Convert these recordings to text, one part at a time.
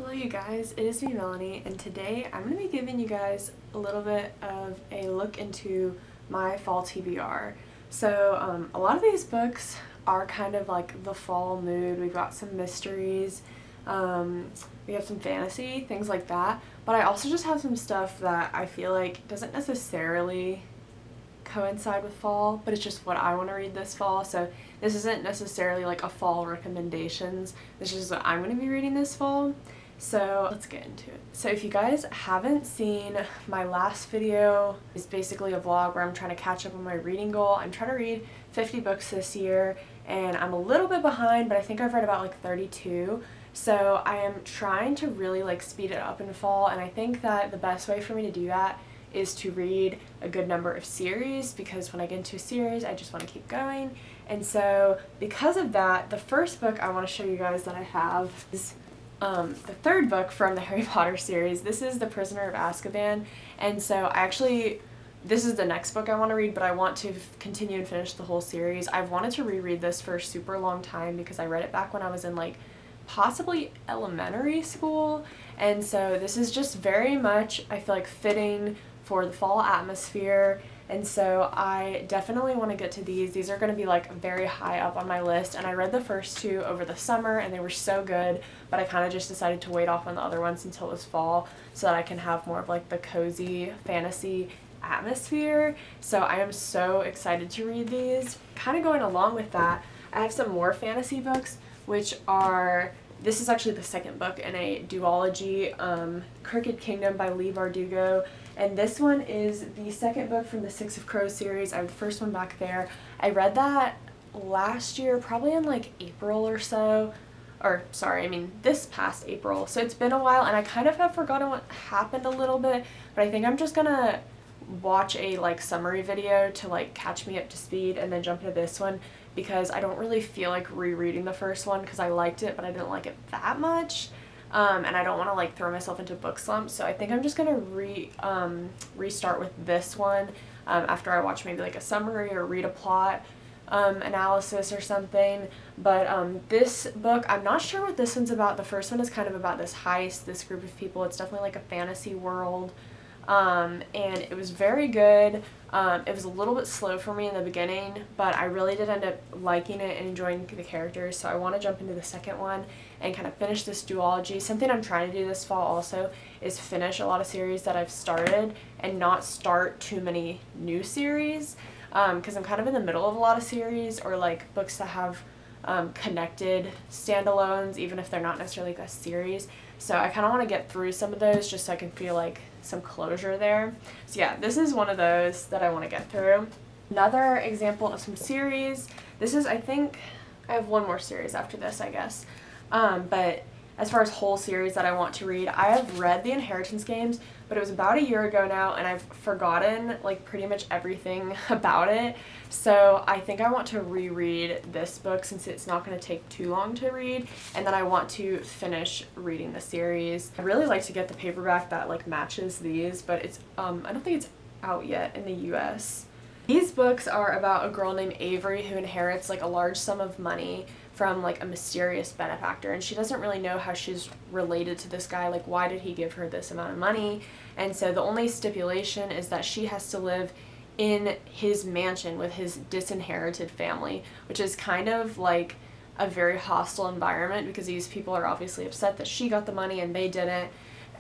Hello you guys, it is me Melanie, and today I'm going to be giving you guys a little bit of a look into my fall TBR. So a lot of these books are kind of like the fall mood. We've got some mysteries, we have some fantasy, things like that, but I also just have some stuff that I feel like doesn't necessarily coincide with fall, but it's just what I want to read this fall. So this isn't necessarily like a fall recommendations. This is what I'm going to be reading this fall. So let's get into it. So if you guys haven't seen my last video, it's basically a vlog where I'm trying to catch up on my reading goal. I'm trying to read 50 books this year and I'm a little bit behind, but I think I've read about like 32. So I am trying to really like speed it up in fall, and I think that the best way for me to do that is to read a good number of series, because when I get into a series I just want to keep going. And so because of that, the first book I want to show you guys that I have is the third book from the Harry Potter series. This is The Prisoner of Azkaban, and so this is the next book I want to read, but I want to continue and finish the whole series. I've wanted to reread this for a super long time because I read it back when I was in like possibly elementary school, and so this is just very much, I feel like, fitting for the fall atmosphere, and so I definitely want to get to these. These are going to be like very high up on my list, and I read the first two over the summer and they were so good, but I kind of just decided to wait off on the other ones until it was fall so that I can have more of like the cozy fantasy atmosphere. So I am so excited to read these. Kind of going along with that, I have some more fantasy books, which are, this is actually the second book in a duology, Crooked Kingdom by Leigh Bardugo, and this one is the second book from the Six of Crows series. I have the first one back there. I read that last year, probably in like April or so, or sorry, I mean this past April, so it's been a while and I kind of have forgotten what happened a little bit, but I think I'm just gonna watch a like summary video to like catch me up to speed and then jump into this one, because I don't really feel like rereading the first one because I liked it but I didn't like it that much, and I don't want to like throw myself into book slumps, so I think I'm just gonna restart with this one after I watch maybe like a summary or read a plot analysis or something. But this book, I'm not sure what this one's about. The first one is kind of about this heist, this group of people. It's definitely like a fantasy world. And it was very good. It was a little bit slow for me in the beginning, but I really did end up liking it and enjoying the characters, so I want to jump into the second one and kind of finish this duology. Something I'm trying to do this fall also is finish a lot of series that I've started and not start too many new series, because I'm kind of in the middle of a lot of series, or like books that have connected standalones, even if they're not necessarily like a series. So I kind of want to get through some of those just so I can feel like some closure there. So yeah, this is one of those that I want to get through. Another example of some series, this is, I think I have one more series after this, I guess. But as far as whole series that I want to read, I have read The Inheritance Games, but it was about a year ago now and I've forgotten like pretty much everything about it. So I think I want to reread this book since it's not going to take too long to read, and then I want to finish reading the series. I really like to get the paperback that like matches these, but it's I don't think it's out yet in the US. These books are about a girl named Avery who inherits like a large sum of money from like a mysterious benefactor, and she doesn't really know how she's related to this guy, like why did he give her this amount of money. And so the only stipulation is that she has to live in his mansion with his disinherited family, which is kind of like a very hostile environment because these people are obviously upset that she got the money and they didn't.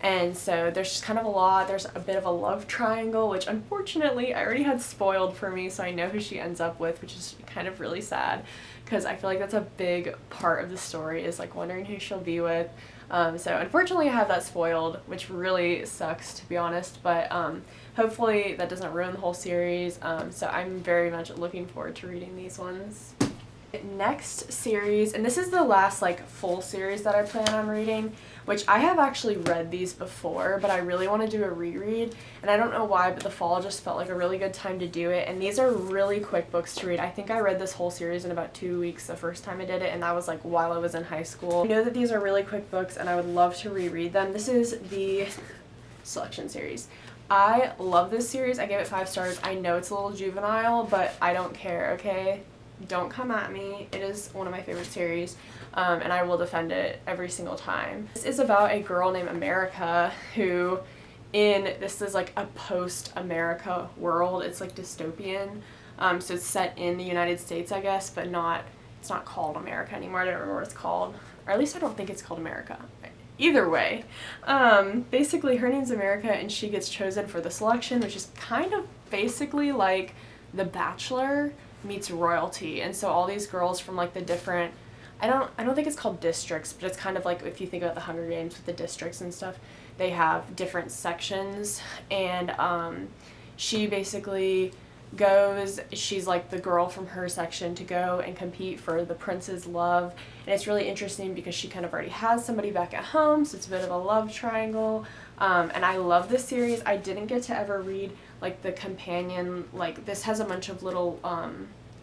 And so there's just kind of there's a bit of a love triangle, which unfortunately I already had spoiled for me, so I know who she ends up with, which is kind of really sad because I feel like that's a big part of the story, is like wondering who she'll be with. So unfortunately I have that spoiled, which really sucks to be honest, but hopefully that doesn't ruin the whole series. So I'm very much looking forward to reading these ones. Next series, and this is the last like full series that I plan on reading, which I have actually read these before, but I really want to do a reread, and I don't know why, but the fall just felt like a really good time to do it. And these are really quick books to read. I think I read this whole series in about 2 weeks the first time I did it, and that was like while I was in high school. I know that these are really quick books and I would love to reread them. This is the Selection series. I love this series. I gave it 5 stars. I know it's a little juvenile, but I don't care, okay? don't come at me. It is one of my favorite series, and I will defend it every single time. This is about a girl named America who, this is like a post-America world. It's like dystopian. So it's set in the United States, I guess, but it's not called America anymore. I don't remember what it's called. Or at least I don't think it's called America. Either way, basically her name's America and she gets chosen for the selection, which is kind of basically like The Bachelor meets royalty. And so all these girls from like the different, I don't think it's called districts, but it's kind of like if you think about the Hunger Games with the districts and stuff, they have different sections, and she basically she's like the girl from her section to go and compete for the prince's love. And it's really interesting because she kind of already has somebody back at home, so it's a bit of a love triangle. And I love this series. I didn't get to ever read like the companion, like this has a bunch of little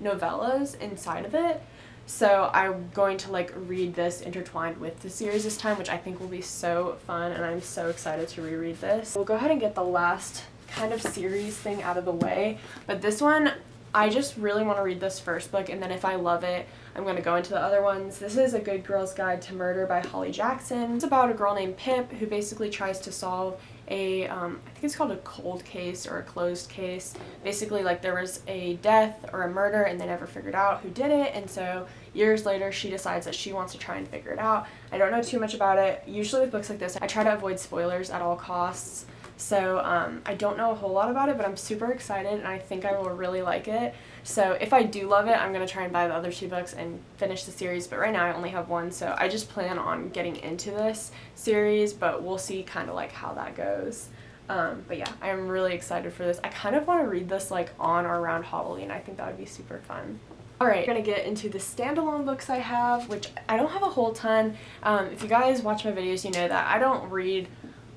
novellas inside of it. So I'm going to like read this intertwined with the series this time, which I think will be so fun, and I'm so excited to reread this. We'll go ahead and get the last kind of series thing out of the way, but this one, I just really want to read this first book, and then if I love it, I'm going to go into the other ones. This is A Good Girl's Guide to Murder by Holly Jackson. It's about a girl named Pip who basically tries to solve I think it's called a cold case or a closed case. Basically, like there was a death or a murder and they never figured out who did it, and so years later she decides that she wants to try and figure it out. I don't know too much about it. Usually with books like this, I try to avoid spoilers at all costs. So I don't know a whole lot about it, but I'm super excited and I think I will really like it. So if I do love it, I'm going to try and buy the other 2 books and finish the series, but right now I only have 1, so I just plan on getting into this series, but we'll see kind of like how that goes. But yeah, I'm really excited for this. I kind of want to read this like on or around Halloween. I think that would be super fun. Alright, I'm going to get into the standalone books I have, which I don't have a whole ton. If you guys watch my videos, you know that I don't read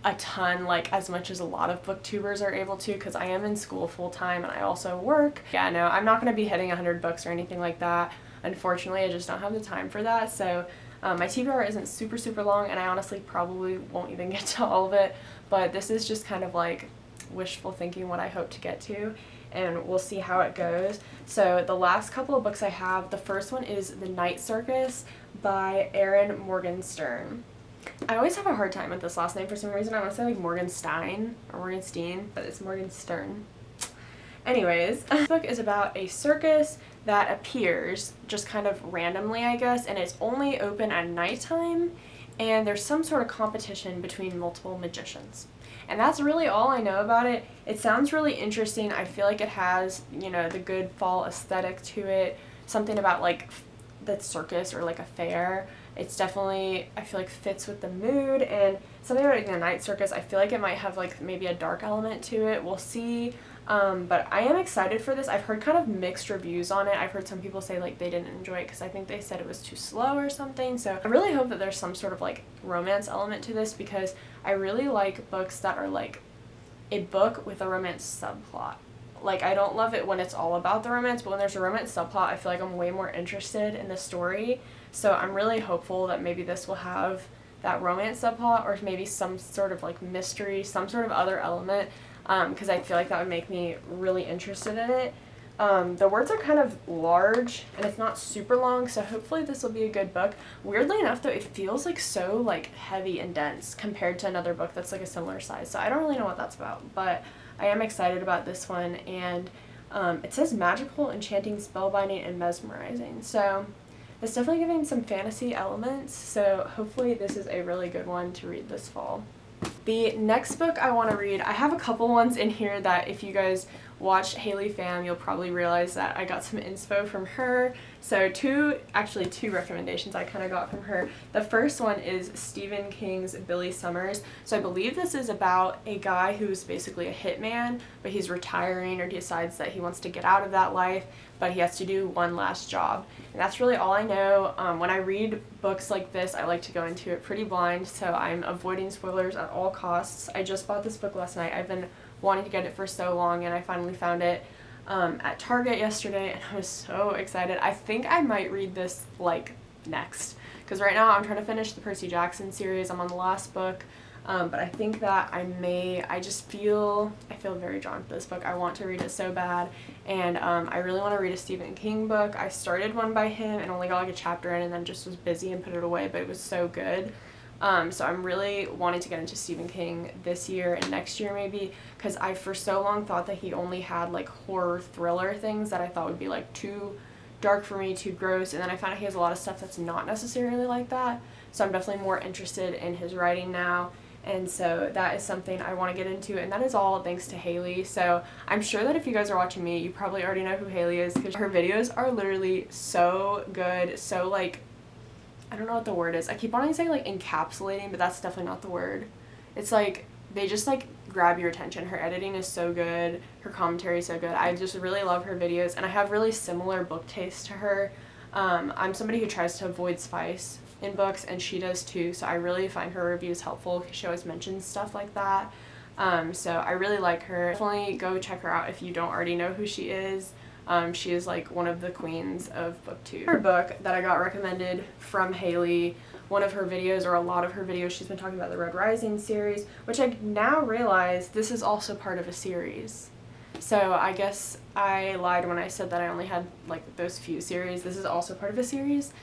a ton, like as much as a lot of booktubers are able to, because I am in school full-time and I also work. Yeah, no, I'm not going to be hitting 100 books or anything like that. Unfortunately, I just don't have the time for that, so my TBR isn't super long, and I honestly probably won't even get to all of it, but this is just kind of like wishful thinking what I hope to get to, and we'll see how it goes. So the last couple of books I have, the first one is The Night Circus by Erin Morgenstern. I always have a hard time with this last name for some reason. I want to say like Morgenstein or Morgenstein, but it's Morgenstern. Anyways, this book is about a circus that appears just kind of randomly, I guess, and it's only open at nighttime, and there's some sort of competition between multiple magicians. And that's really all I know about it. It sounds really interesting. I feel like it has, you know, the good fall aesthetic to it, something about like the circus or like a fair. It's definitely, I feel like, fits with the mood, and something about it, the Night Circus, I feel like it might have like maybe a dark element to it. We'll see. But I am excited for this. I've heard kind of mixed reviews on it. I've heard some people say like they didn't enjoy it because I think they said it was too slow or something. So I really hope that there's some sort of like romance element to this, because I really like books that are like a book with a romance subplot. Like, I don't love it when it's all about the romance, but when there's a romance subplot, I feel like I'm way more interested in the story. So I'm really hopeful that maybe this will have that romance subplot, or maybe some sort of like mystery, some sort of other element, because I feel like that would make me really interested in it. The words are kind of large, and it's not super long, so hopefully this will be a good book. Weirdly enough, though, it feels like so like heavy and dense compared to another book that's like a similar size, so I don't really know what that's about, but I am excited about this one. And it says magical, enchanting, spellbinding, and mesmerizing, so it's definitely giving some fantasy elements, so hopefully this is a really good one to read this fall. The next book I want to read, I have a couple ones in here that if you guys watch Haley Pham, you'll probably realize that I got some inspo from her. So two recommendations I kind of got from her. The first one is Stephen King's Billy Summers. So I believe this is about a guy who's basically a hitman, but he's retiring or decides that he wants to get out of that life, but he has to do one last job. And that's really all I know. When I read books like this, I like to go into it pretty blind, so I'm avoiding spoilers at all costs. I just bought this book last night. I've been wanting to get it for so long, and I finally found it at Target yesterday, and I was so excited. I think I might read this like next, because right now I'm trying to finish the Percy Jackson series. I'm on the last book. But I think that I feel very drawn to this book. I want to read it so bad, and I really want to read a Stephen King book. I started one by him and only got like a chapter in and then just was busy and put it away, but it was so good. So I'm really wanting to get into Stephen King this year and next year maybe, because I for so long thought that he only had like horror thriller things that I thought would be like too dark for me, too gross, and then I found out he has a lot of stuff that's not necessarily like that. So I'm definitely more interested in his writing now. And so that is something I want to get into, and that is all thanks to Haley. So I'm sure that if you guys are watching me, you probably already know who Haley is, because her videos are literally so good, so like, I don't know what the word is. I keep wanting to say like encapsulating, but that's definitely not the word. It's like, they just like grab your attention. Her editing is so good, her commentary is so good. I just really love her videos, and I have really similar book taste to her. I'm somebody who tries to avoid spice in books, and she does too, so I really find her reviews helpful because she always mentions stuff like that. So I really like her. Definitely go check her out if you don't already know who she is. She is like one of the queens of booktube. Her book that I got recommended from Haley, one of her videos, or a lot of her videos, she's been talking about the Red Rising series, which I now realize this is also part of a series. So I guess I lied when I said that I only had like those few series. This is also part of a series,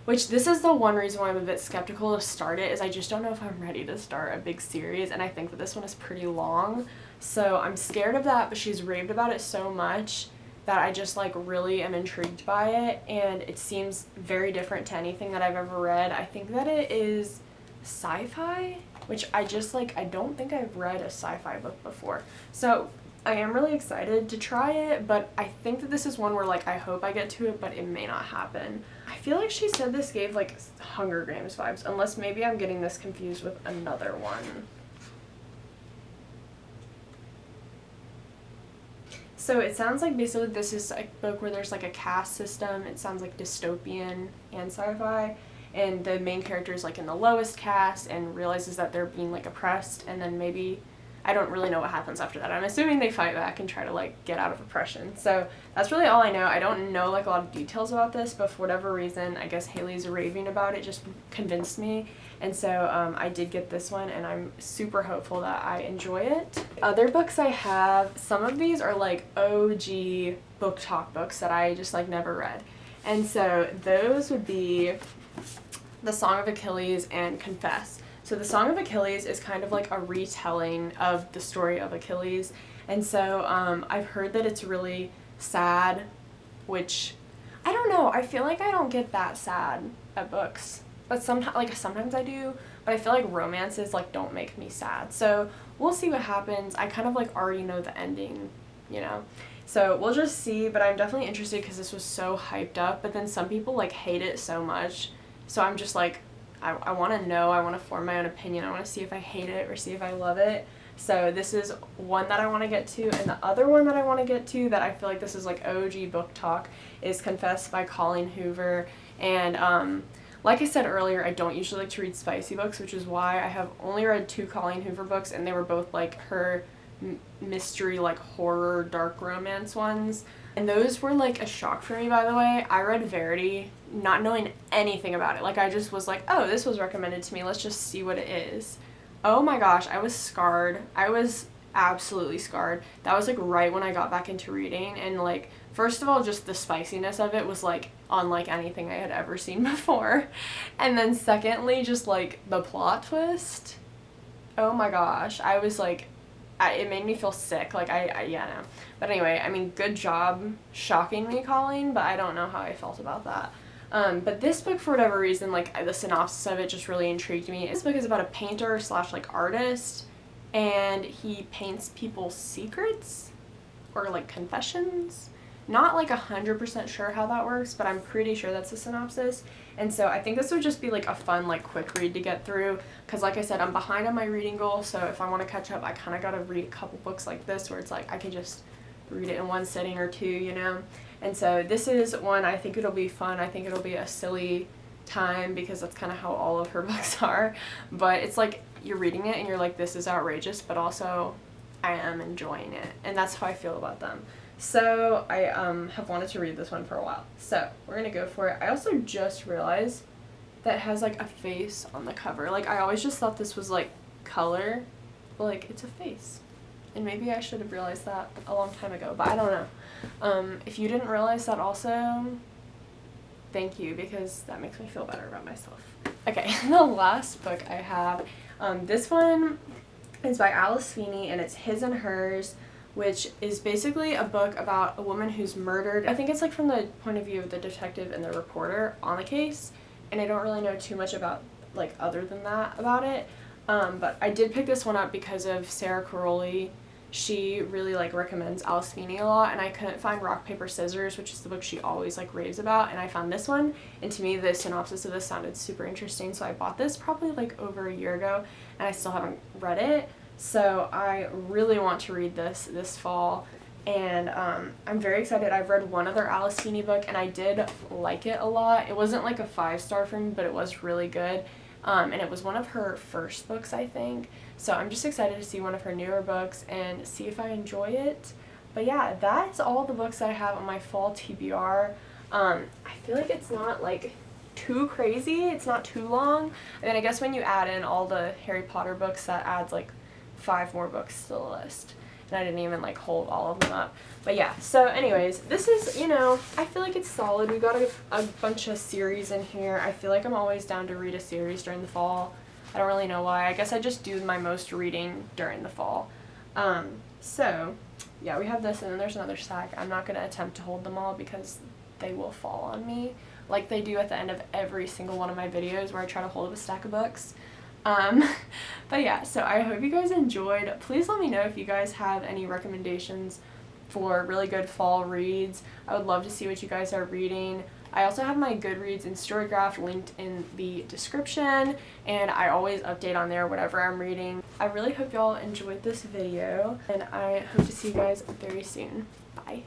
which this is the one reason why I'm a bit skeptical to start it, is I just don't know if I'm ready to start a big series, and I think that this one is pretty long. So I'm scared of that, but she's raved about it so much that I just like really am intrigued by it, and it seems very different to anything that I've ever read. I think that it is sci-fi, which I don't think I've read a sci-fi book before. So I am really excited to try it, but I think that this is one where like I hope I get to it, but it may not happen. I feel like she said this gave like Hunger Games vibes, unless maybe I'm getting this confused with another one. So it sounds like basically this is a book where there's like a caste system. It sounds like dystopian and sci-fi, and the main character is like in the lowest caste and realizes that they're being like oppressed, and then maybe, I don't really know what happens after that. I'm assuming they fight back and try to like get out of oppression. So that's really all I know. I don't know like a lot of details about this, but for whatever reason, I guess Haley's raving about it just convinced me. And so I did get this one, and I'm super hopeful that I enjoy it. Other books I have, some of these are like OG book talk books that I just like never read. And so those would be The Song of Achilles and Confess. So The Song of Achilles is kind of like a retelling of the story of Achilles, and so I've heard that it's really sad, which I don't know, I feel like I don't get that sad at books, but sometimes I do, but I feel like romances like don't make me sad, so we'll see what happens. I kind of like already know the ending, you know, so we'll just see, but I'm definitely interested because this was so hyped up, but then some people like hate it so much, so I'm just like, I want to know, I want to form my own opinion, I want to see if I hate it or see if I love it. So this is one that I want to get to, and the other one that I want to get to that I feel like this is like OG book talk is Confess by Colleen Hoover. And like I said earlier, I don't usually like to read spicy books, which is why I have only read 2 Colleen Hoover books, and they were both like her mystery, like horror, dark romance ones. And those were like a shock for me, by the way. I read Verity not knowing anything about it. Like I just was like, oh, this was recommended to me, let's just see what it is. Oh my gosh, I was scarred. I was absolutely scarred. That was like right when I got back into reading, and like first of all, just the spiciness of it was like unlike anything I had ever seen before. And then secondly, just like the plot twist. Oh my gosh, I was like, it made me feel sick. Like yeah, no. But anyway, I mean, good job shocking me, Colleen, but I don't know how I felt about that. But this book, for whatever reason, like the synopsis of it just really intrigued me. This book is about a painter / like artist, and he paints people's secrets or like confessions. Not like 100% sure how that works, but I'm pretty sure that's the synopsis. And so I think this would just be like a fun, like quick read to get through, because like I said, I'm behind on my reading goal, so if I want to catch up, I kind of got to read a couple books like this where it's like I can just read it in one sitting or two, you know. And so this is one, I think it'll be fun. I think it'll be a silly time, because that's kind of how all of her books are, but it's like you're reading it and you're like, this is outrageous, but also I am enjoying it, and that's how I feel about them. So I have wanted to read this one for a while, so we're gonna go for it. I also just realized that it has like a face on the cover. Like I always just thought this was like color, but like it's a face. And maybe I should have realized that a long time ago, but I don't know. If you didn't realize that also, thank you, because that makes me feel better about myself. Okay, the last book I have, this one is by Alice Feeney, and it's His and Hers, which is basically a book about a woman who's murdered. I think it's like from the point of view of the detective and the reporter on the case, and I don't really know too much about like other than that about it. But I did pick this one up because of Sarah Caroli. She really like recommends Alice Feeney a lot, and I couldn't find Rock, Paper, Scissors, which is the book she always like raves about, and I found this one, and to me the synopsis of this sounded super interesting, so I bought this probably like over a year ago, and I still haven't read it. So I really want to read this fall, and I'm very excited. I've read one other Alice Feeney book, and I did like it a lot. It wasn't like a 5-star for me, but it was really good, and it was one of her first books, I think. So I'm just excited to see one of her newer books and see if I enjoy it. But yeah, that is all the books that I have on my fall TBR. I feel like it's not like too crazy. It's not too long. And then I guess when you add in all the Harry Potter books, that adds like 5 more books to the list, and I didn't even like hold all of them up. But yeah, so anyways, this is, you know, I feel like it's solid. We got a bunch of series in here. I feel like I'm always down to read a series during the fall. I don't really know why. I guess I just do my most reading during the fall. So yeah, we have this, and then there's another stack. I'm not going to attempt to hold them all because they will fall on me, like they do at the end of every single one of my videos where I try to hold up a stack of books. But yeah, so I hope you guys enjoyed. Please let me know if you guys have any recommendations for really good fall reads. I would love to see what you guys are reading. I also have my Goodreads and Storygraph linked in the description, and I always update on there whatever I'm reading. I really hope y'all enjoyed this video, and I hope to see you guys very soon. Bye.